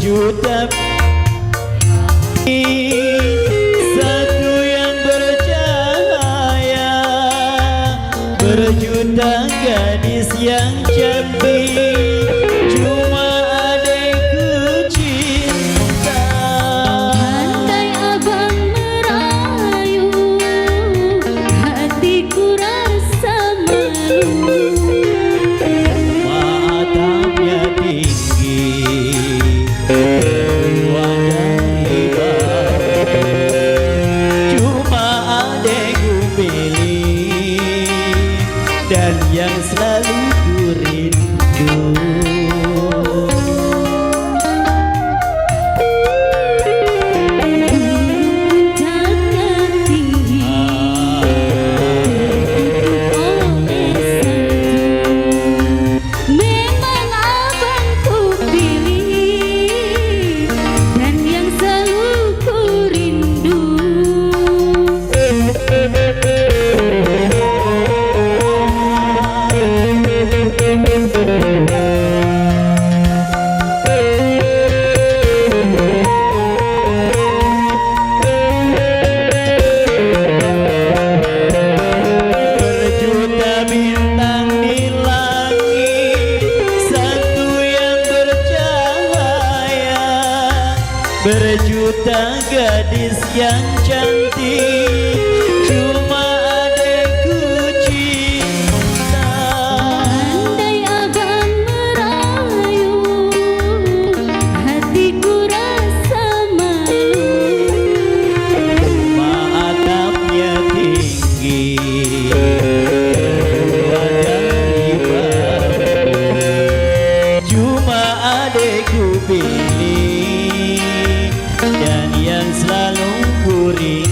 berjuta satu yang bercahaya, berjuta gadis yang cantik, cuma adekku cinta. Andai abang merayu, hatiku rasa malu. Matanya tinggi, wajahnya baru, cuma adekku pilih dan yang selalu ku rindu. Berjuta gadis yang cantik, cuma adekku cinta. Andai abang merayu, hatiku rasa malu. Atapnya tinggi, wajahnya baru, cuma adekku pilih dan yang selalu ku rindu.